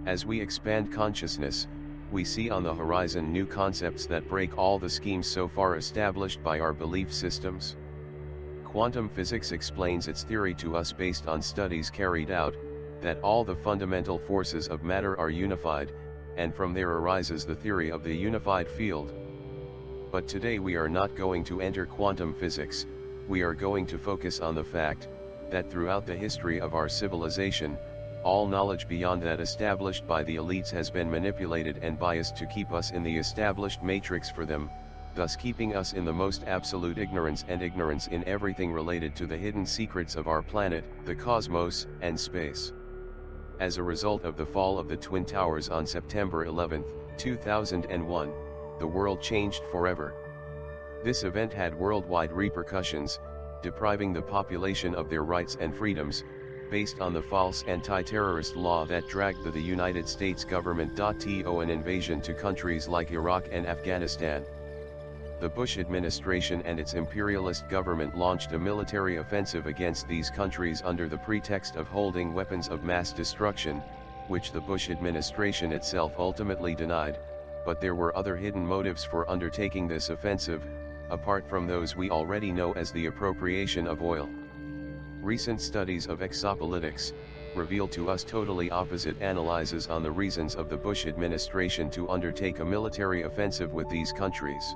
As we expand consciousness, we see on the horizon new concepts that break all the schemes so far established by our belief systems. Quantum physics explains its theory to us based on studies carried out, that all the fundamental forces of matter are unified, and from there arises the theory of the unified field. But today we are not going to enter quantum physics, we are going to focus on the fact, that throughout the history of our civilization, all knowledge beyond that established by the elites has been manipulated and biased to keep us in the established matrix for them, thus keeping us in the most absolute ignorance and ignorance in everything related to the hidden secrets of our planet, the cosmos, and space. As a result of the fall of the Twin Towers on September 11, 2001, the world changed forever. This event had worldwide repercussions, depriving the population of their rights and freedoms, based on the false anti-terrorist law that dragged the United States government to an invasion to countries like Iraq and Afghanistan. The Bush administration and its imperialist government launched a military offensive against these countries under the pretext of holding weapons of mass destruction, which the Bush administration itself ultimately denied, but there were other hidden motives for undertaking this offensive, apart from those we already know as the appropriation of oil. Recent studies of exopolitics reveal to us totally opposite analyses on the reasons of the Bush administration to undertake a military offensive with these countries.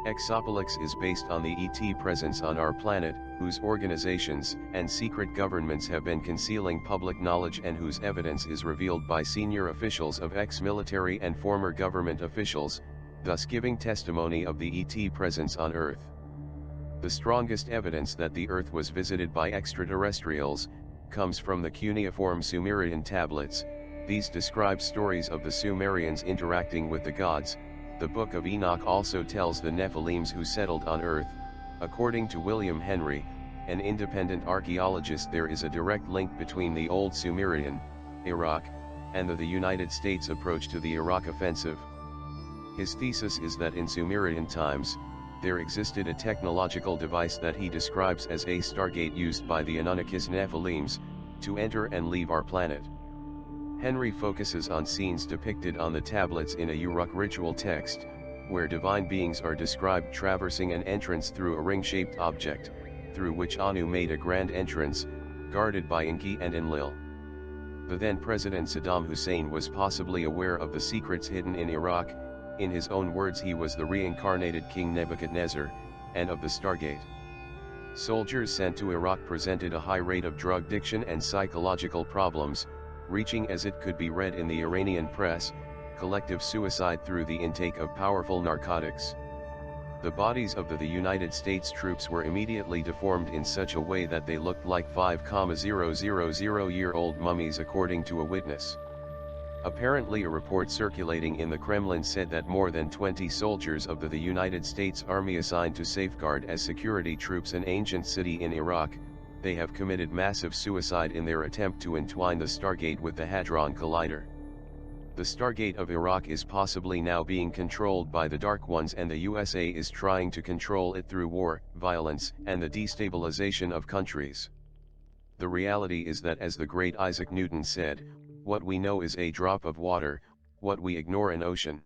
Exopolitics is based on the ET presence on our planet, whose organizations and secret governments have been concealing public knowledge and whose evidence is revealed by senior officials of ex-military and former government officials, thus giving testimony of the ET presence on Earth. The strongest evidence that the Earth was visited by extraterrestrials comes from the cuneiform Sumerian tablets. These describe stories of the Sumerians interacting with the gods. The Book of Enoch also tells the Nephilims who settled on Earth. According to William Henry, an independent archaeologist, there is a direct link between the Old Sumerian, Iraq, and the United States approach to the Iraq offensive. His thesis is that in Sumerian times, there existed a technological device that he describes as a Stargate used by the Anunnakis Nephilims, to enter and leave our planet. Henry focuses on scenes depicted on the tablets in a Uruk ritual text, where divine beings are described traversing an entrance through a ring-shaped object, through which Anu made a grand entrance, guarded by Enki and Enlil. The then President Saddam Hussein was possibly aware of the secrets hidden in Iraq. In his own words, he was the reincarnated King Nebuchadnezzar, and of the Stargate. Soldiers sent to Iraq presented a high rate of drug addiction and psychological problems, reaching, as it could be read in the Iranian press, collective suicide through the intake of powerful narcotics. The bodies of the United States troops were immediately deformed in such a way that they looked like 5,000-year-old mummies, according to a witness. Apparently, a report circulating in the Kremlin said that more than 20 soldiers of the United States Army assigned to safeguard as security troops an ancient city in Iraq, they have committed massive suicide in their attempt to entwine the Stargate with the Hadron Collider. The Stargate of Iraq is possibly now being controlled by the Dark Ones, and the USA is trying to control it through war, violence, and the destabilization of countries. The reality is that, as the great Isaac Newton said, what we know is a drop of water, what we ignore an ocean.